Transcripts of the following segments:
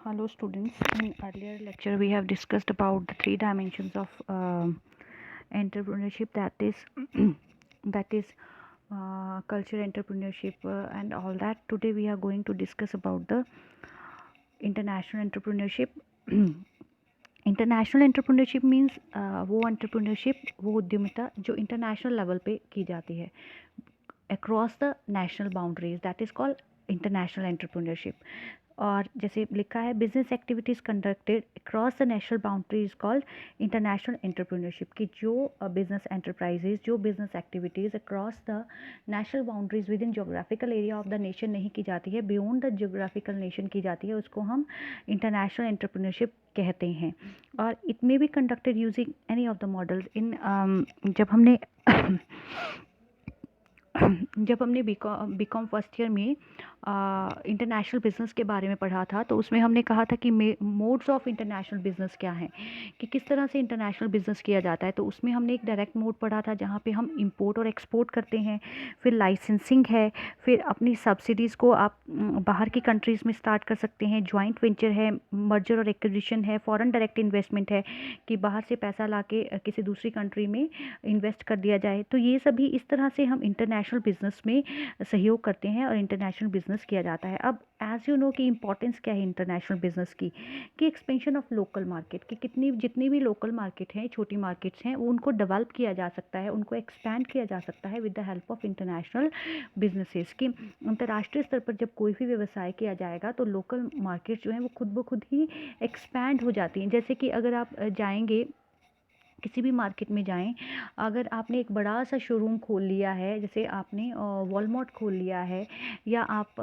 Hello students, in earlier lecture we have discussed about the three dimensions of entrepreneurship, that is that is culture entrepreneurship and all that. Today we are going to discuss about the international entrepreneurship. International entrepreneurship means वो entrepreneurship, वो उद्यमिता जो international level पे की जाती है across the national boundaries, that is called international entrepreneurship. और जैसे लिखा है, business activities conducted across the national boundaries called international entrepreneurship. की जो बिजनेस एंटरप्राइजेज, जो business activities across the national boundaries with in geographical area of the nation नहीं की जाती है, बियॉन्ड द जोग्राफिकल नेशन की जाती है, उसको हम इंटरनेशनल एंटरप्रेन्योरशिप कहते हैं. और it may be conducted using any of the models in जब हमने बीकॉम फर्स्ट ईयर में इंटरनेशनल बिज़नेस के बारे में पढ़ा था, तो उसमें हमने कहा था कि मोड्स ऑफ इंटरनेशनल बिज़नेस क्या हैं, कि किस तरह से इंटरनेशनल बिज़नेस किया जाता है. तो उसमें हमने एक डायरेक्ट मोड पढ़ा था जहाँ पे हम इंपोर्ट और एक्सपोर्ट करते हैं, फिर लाइसेंसिंग है, फिर अपनी सब्सिडीज़ को आप बाहर की कंट्रीज़ में स्टार्ट कर सकते हैं, जॉइंट वेंचर है, मर्जर और एक्विजिशन है, फॉरेन डायरेक्ट इन्वेस्टमेंट है कि बाहर से पैसा ला के किसी दूसरी कंट्री में इन्वेस्ट कर दिया जाए. तो ये सभी इस तरह से हम इंटरनेशनल बिज़नेस में सहयोग करते हैं और इंटरनेशनल बिज़नेस किया जाता है. अब एज यू नो कि इंपॉर्टेंस क्या है इंटरनेशनल बिज़नेस की, कि एक्सपेंशन ऑफ लोकल मार्केट, कि जितनी भी लोकल मार्केट हैं, छोटी मार्केट्स हैं, वो उनको डेवलप किया जा सकता है, उनको एक्सपैंड किया जा सकता है with the help of international businesses. की अंतर्राष्ट्रीय स्तर पर जब कोई भी व्यवसाय किया जाएगा तो लोकल मार्केट जो है वो खुद ब खुद ही एक्सपैंड हो जाती हैं. जैसे कि अगर आप जाएंगे किसी भी मार्केट में जाएं, अगर आपने एक बड़ा सा शोरूम खोल लिया है, जैसे आपने वॉलमार्ट खोल लिया है, या आप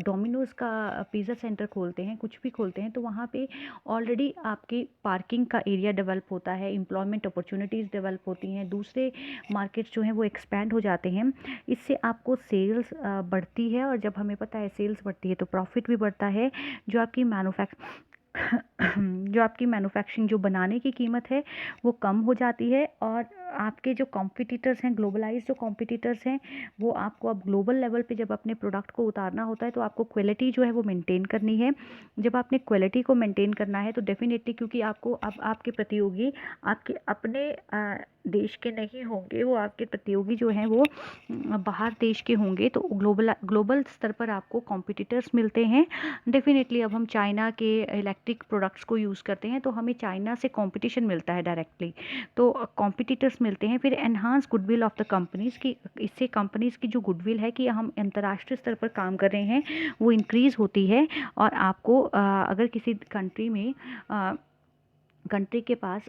डोमिनोज़ का पिज़्ज़ा सेंटर खोलते हैं, कुछ भी खोलते हैं, तो वहाँ पे ऑलरेडी आपकी पार्किंग का एरिया डेवलप होता है, एम्प्लॉयमेंट अपॉर्चुनिटीज़ डेवलप होती हैं, दूसरे मार्केट्स जो हैं वो एक्सपैंड हो जाते हैं. इससे आपको सेल्स बढ़ती है, और जब हमें पता है सेल्स बढ़ती है तो प्रॉफिट भी बढ़ता है. जो आपकी मैन्युफैक्चरिंग जो बनाने की कीमत है वो कम हो जाती है, और आपके जो कॉम्पिटिटर्स हैं, ग्लोबलाइज जो कॉम्पिटिटर्स हैं, वो आपको अब ग्लोबल लेवल पे जब अपने प्रोडक्ट को उतारना होता है तो आपको क्वालिटी जो है वो मेंटेन करनी है. जब आपने क्वालिटी को मेंटेन करना है तो डेफिनेटली, क्योंकि आपको अब आपके प्रतियोगी आपके अपने देश के नहीं होंगे, वो आपके प्रतियोगी जो हैं वो बाहर देश के होंगे, तो ग्लोबल स्तर पर आपको कॉम्पिटिटर्स मिलते हैं. डेफिनेटली अब हम चाइना के इलेक्ट्रिक प्रोडक्ट्स को यूज़ करते हैं तो हमें चाइना से कंपटीशन मिलता है डायरेक्टली, तो कॉम्पिटिटर्स मिलते हैं. फिर enhance goodwill of the companies की, इससे कंपनीज़ की जो गुडविल है कि हम अंतर्राष्ट्रीय स्तर पर काम कर रहे हैं वो इंक्रीज़ होती है. और आपको अगर किसी कंट्री के पास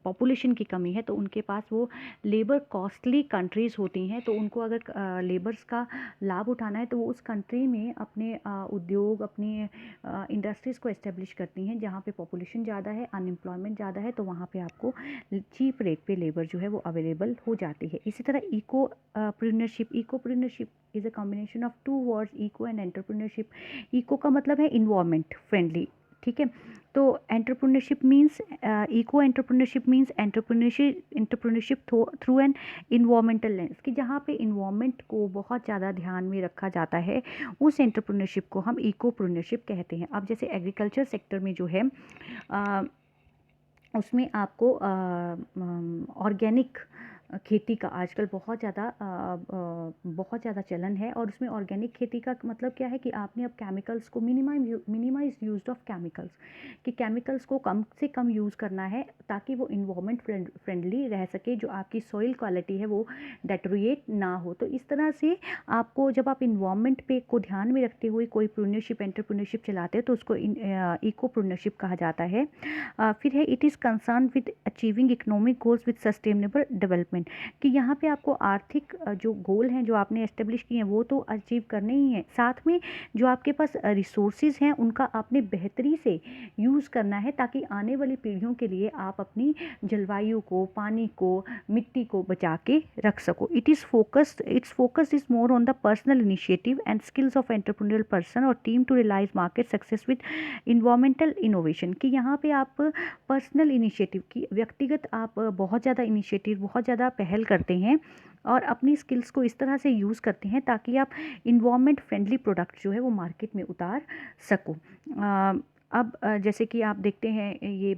पॉपुलेशन की कमी है तो उनके पास वो लेबर कॉस्टली कंट्रीज़ होती हैं, तो उनको अगर लेबर्स का लाभ उठाना है तो वो उस कंट्री में अपने उद्योग, अपनी इंडस्ट्रीज़ को इस्टेब्लिश करती हैं जहाँ पे पॉपुलेशन ज़्यादा है, अनएम्प्लॉयमेंट ज़्यादा है, तो वहाँ पे आपको चीप रेट पे लेबर जो है वो अवेलेबल हो जाती है. इसी तरह ecopreneurship is a combination of two words, eco and entrepreneurship. Eco का मतलब है इन्वायरमेंट फ्रेंडली, ठीक है. तो entrepreneurship means eco entrepreneurship means entrepreneurship through an environmental lens, कि जहाँ पे इन्वायरमेंट को बहुत ज़्यादा ध्यान में रखा जाता है, उस एंटरप्रेन्योरशिप को हम इकोप्रेन्योरशिप कहते हैं. अब जैसे एग्रीकल्चर सेक्टर में जो है उसमें आपको ऑर्गेनिक खेती का आजकल बहुत ज़्यादा चलन है, और उसमें ऑर्गेनिक खेती का मतलब क्या है कि आपने अब केमिकल्स को मिनिमाइज यूज़ ऑफ केमिकल्स, कि केमिकल्स को कम से कम यूज़ करना है ताकि वो इन्वायरमेंट फ्रेंडली रह सके, जो आपकी सॉइल क्वालिटी है वो डेटोरिएट ना हो. तो इस तरह से आपको, जब आप इन्वायरमेंट पे को ध्यान में रखते हुए कोई एंटरप्रेन्योरशिप चलाते हैं तो उसको इकोप्रेन्योरशिप कहा जाता है. फिर है, it is concern with achieving economic goals with sustainable development, कि यहाँ पे आपको आर्थिक जो गोल हैं जो आपने एस्टेब्लिश किए हैं वो तो अचीव करने ही हैं, साथ में जो आपके पास रिसोर्सेज हैं उनका आपने बेहतरी से यूज़ करना है ताकि आने वाली पीढ़ियों के लिए आप अपनी जलवायु को, पानी को, मिट्टी को बचा के रख सको. It's focused is more on the personal initiative and skills of entrepreneurial person और team to realise market success with environmental innovation, कि यहाँ पे आप पर्सनल इनिशिएटिव की, व्यक्तिगत आप बहुत ज़्यादा इनिशिएटिव, बहुत ज़्यादा पहल करते हैं और अपनी स्किल्स को इस तरह से यूज़ करते हैं ताकि आप इन्वायरमेंट फ्रेंडली प्रोडक्ट जो है वो मार्केट में उतार सको। अब जैसे कि आप देखते हैं ये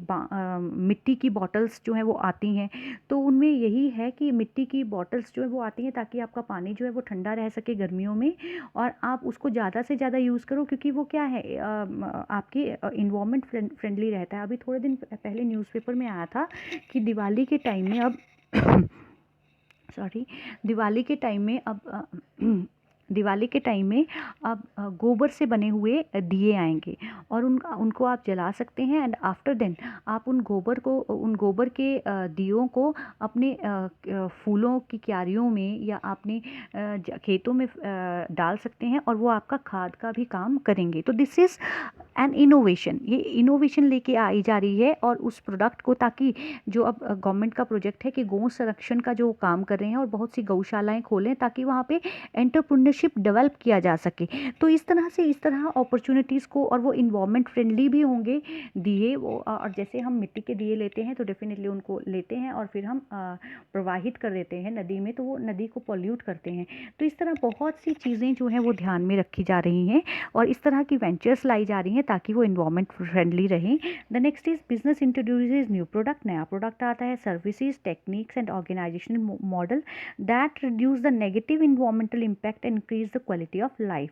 मिट्टी की बॉटल्स जो हैं वो आती हैं, तो उनमें यही है कि मिट्टी की बॉटल्स जो है वो आती हैं ताकि आपका पानी जो है वो ठंडा रह सके गर्मियों में, और आप उसको ज़्यादा से ज़्यादा यूज़ करो क्योंकि वो क्या है आपकी इन्वायरमेंट फ्रेंडली रहता है। अभी थोड़े दिन पहले न्यूज़पेपर में आया था कि दिवाली के टाइम में अब सॉरी दिवाली के टाइम में अब दिवाली के टाइम में अब गोबर से बने हुए दिए आएंगे और उनको आप जला सकते हैं, एंड आफ्टर देन आप उन गोबर के दियों को अपने फूलों की क्यारियों में या अपने खेतों में डाल सकते हैं और वो आपका खाद का भी काम करेंगे। तो दिस इज़ एन इनोवेशन, ये इनोवेशन लेके आई जा रही है और उस प्रोडक्ट को, ताकि जो अब गवर्नमेंट का प्रोजेक्ट है कि गौ संरक्षण का जो काम कर रहे हैं और बहुत सी गौशालाएं खोलें ताकि वहाँ पे एंटरप्रेन्योरशिप डेवलप किया जा सके। तो इस तरह अपॉर्चुनिटीज़ को, और वो इन्वायरमेंट फ्रेंडली भी होंगे दिए वो, और जैसे हम मिट्टी के दिए लेते हैं तो डेफिनेटली उनको लेते हैं और फिर हम प्रवाहित कर देते हैं नदी में, तो वो नदी को पॉल्यूट करते हैं। तो इस तरह बहुत सी चीज़ें जो हैं वो ध्यान में रखी जा रही हैं और इस तरह की वेंचर्स लाई जा रही हैं ताकि वो इन्वायरमेंट फ्रेंडली रहें। The next is business introduces new product, नया प्रोडक्ट आता है, services, techniques and organizational model that reduce the negative environmental impact and increase the quality of life.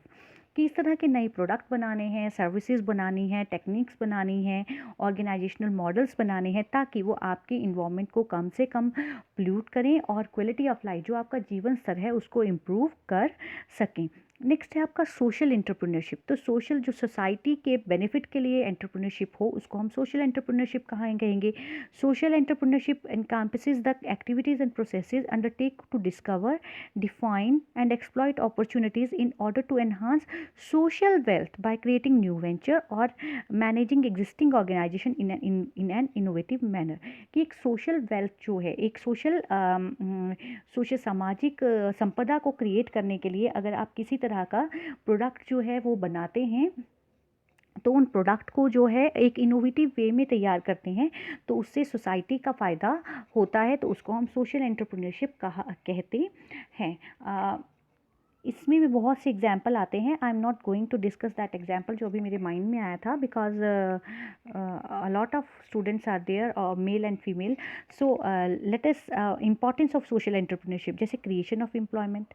कि इस तरह के नए प्रोडक्ट बनाने हैं, सर्विसेज बनानी है, टेक्निक्स बनानी है, ऑर्गेनाइजेशनल मॉडल्स बनाने हैं ताकि वो आपके इन्वायरमेंट को कम से कम पोल्यूट करें और क्वालिटी ऑफ लाइफ जो आपका जीवन स्तर है उसको इम्प्रूव कर सकें। नेक्स्ट है आपका सोशल एंटरप्रेन्योरशिप। तो सोशल जो सोसाइटी के बेनिफिट के लिए एंटरप्रेन्योरशिप हो उसको हम सोशल एंटरप्रेन्योरशिप कहेंगे। Social entrepreneurship encompasses the activities and processes undertake to discover, define and exploit opportunities in order to enhance social wealth by creating new venture or managing existing organization in an innovative manner। कि एक social wealth जो है, एक social सामाजिक संपदा को create करने के लिए अगर आप किसी तरह का प्रोडक्ट जो है वो बनाते हैं तो उन प्रोडक्ट को जो है एक इनोवेटिव वे में तैयार करते हैं तो उससे सोसाइटी का फ़ायदा होता है, तो उसको हम सोशल एंटरप्रेन्योरशिप कहते हैं। इसमें भी बहुत से एग्जाम्पल आते हैं। I am not going to discuss that example जो अभी मेरे माइंड में आया था, because a lot of students are there, male and female. So let us importance of social entrepreneurship, जैसे क्रिएशन ऑफ एम्प्लॉयमेंट,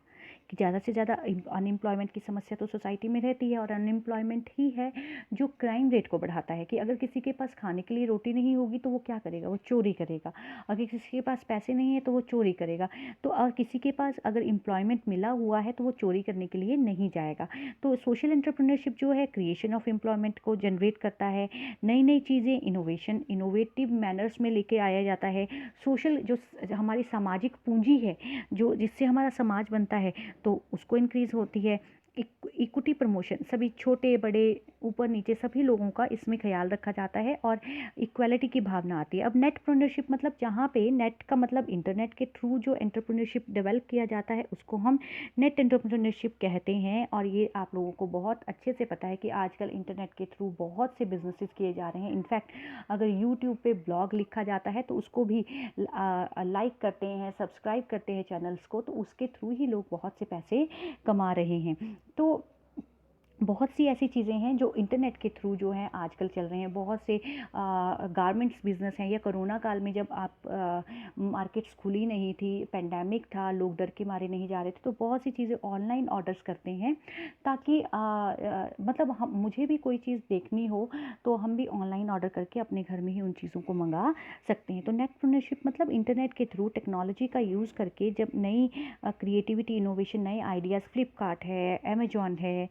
कि ज़्यादा से ज़्यादा अनएम्प्लॉयमेंट की समस्या तो सोसाइटी में रहती है और अनएम्प्लॉयमेंट ही है जो क्राइम रेट को बढ़ाता है। कि अगर किसी के पास खाने के लिए रोटी नहीं होगी तो वो क्या करेगा, वो चोरी करेगा। अगर किसी के पास पैसे नहीं है तो वो चोरी करेगा। तो और किसी के पास अगर एम्प्लॉयमेंट मिला हुआ है तो वो चोरी करने के लिए नहीं जाएगा। तो सोशल एंटरप्रेन्योरशिप जो है क्रिएशन ऑफ एम्प्लॉयमेंट को जनरेट करता है, नई नई चीज़ें इनोवेटिव मैनर्स में लेके आया जाता है। सोशल जो हमारी सामाजिक पूंजी है जो जिससे हमारा समाज बनता है तो उसको इंक्रीज़ होती है। इक्विटी प्रमोशन, सभी छोटे बड़े ऊपर नीचे सभी लोगों का इसमें ख्याल रखा जाता है और इक्वालिटी की भावना आती है। अब नेट प्रेन्योरशिप मतलब जहाँ पे नेट का मतलब इंटरनेट के थ्रू जो एंटरप्रेन्योरशिप डेवलप किया जाता है उसको हम नेट एंटरप्रेन्योरशिप कहते हैं। और ये आप लोगों को बहुत अच्छे से पता है कि आजकल इंटरनेट के थ्रू बहुत से बिजनेसेस किए जा रहे हैं। इनफैक्ट अगर यूट्यूब पे ब्लॉग लिखा जाता है तो उसको भी लाइक करते हैं, सब्सक्राइब करते हैं चैनल्स को, तो उसके थ्रू ही लोग बहुत से पैसे कमा रहे हैं। तो बहुत सी ऐसी चीज़ें हैं जो इंटरनेट के थ्रू जो हैं आजकल चल रहे हैं। बहुत से गारमेंट्स बिजनेस हैं, या कोरोना काल में जब आप मार्केट्स खुली नहीं थी, पेंडेमिक था, लोग डर के मारे नहीं जा रहे थे, तो बहुत सी चीज़ें ऑनलाइन ऑर्डर्स करते हैं ताकि मतलब मुझे भी कोई चीज़ देखनी हो तो हम भी ऑनलाइन ऑर्डर करके अपने घर में ही उन चीज़ों को मंगा सकते हैं। तो नेटप्रेन्योरशिप मतलब इंटरनेट के थ्रू टेक्नोलॉजी का यूज़ करके जब नई क्रिएटिविटी, इनोवेशन, नए आइडियाज़, फ्लिपकार्ट है, अमेजॉन है,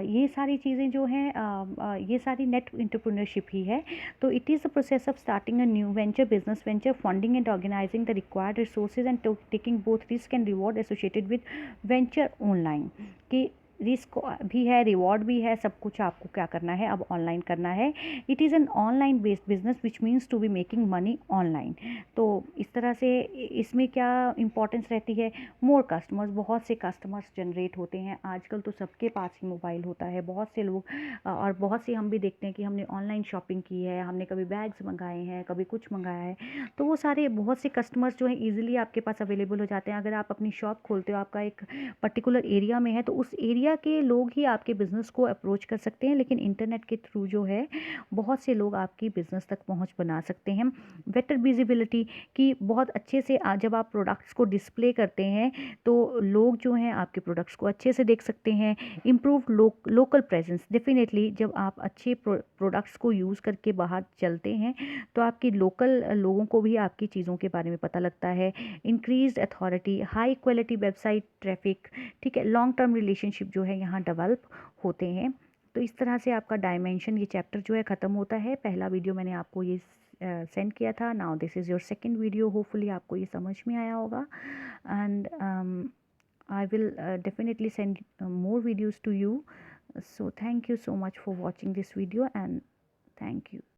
ये सारी चीज़ें जो हैं ये सारी नेट एंटरप्रेन्योरशिप ही है। तो it is the process of starting a new venture, business venture, funding and organizing the required resources and taking both risk and reward associated with venture online. कि रिस्क भी है, रिवॉर्ड भी है, सब कुछ आपको क्या करना है, अब ऑनलाइन करना है। It is an online based business which means to be making money online. तो इस तरह से इसमें क्या इंपॉर्टेंस रहती है, मोर कस्टमर्स, बहुत से कस्टमर्स जनरेट होते हैं। आजकल तो सबके पास ही मोबाइल होता है, बहुत से लोग और बहुत से हम भी देखते हैं कि हमने ऑनलाइन शॉपिंग की है, हमने कभी बैग्स मंगाए हैं, कभी कुछ मंगाया है, तो वो सारे बहुत से कस्टमर्स जो हैं ईजिली आपके पास अवेलेबल हो जाते हैं। अगर आप अपनी शॉप खोलते हो, आपका एक पर्टिकुलर एरिया में है, तो उस एरिया के लोग ही आपके बिज़नेस को अप्रोच कर सकते हैं, लेकिन इंटरनेट के थ्रू जो है बहुत से लोग आपकी बिज़नेस तक पहुंच बना सकते हैं। बेटर विजिबिलिटी, कि बहुत अच्छे से जब आप प्रोडक्ट्स को डिस्प्ले करते हैं तो लोग जो हैं आपके प्रोडक्ट्स को अच्छे से देख सकते हैं। इम्प्रूव लोकल प्रेजेंस, डेफिनेटली जब आप अच्छे प्रोडक्ट्स को यूज़ करके बाहर चलते हैं तो आपकी लोकल लोगों को भी आपकी चीज़ों के बारे में पता लगता है। Increased authority, high quality website traffic, ठीक है, लॉन्ग टर्म रिलेशनशिप जो है यहाँ डेवलप होते हैं। तो इस तरह से आपका डायमेंशन, ये चैप्टर जो है ख़त्म होता है। पहला वीडियो मैंने आपको ये सेंड किया था, now this is your second video. Hopefully आपको ये समझ में आया होगा, and I will definitely send more videos to you. So thank you so much for watching this video, and thank you.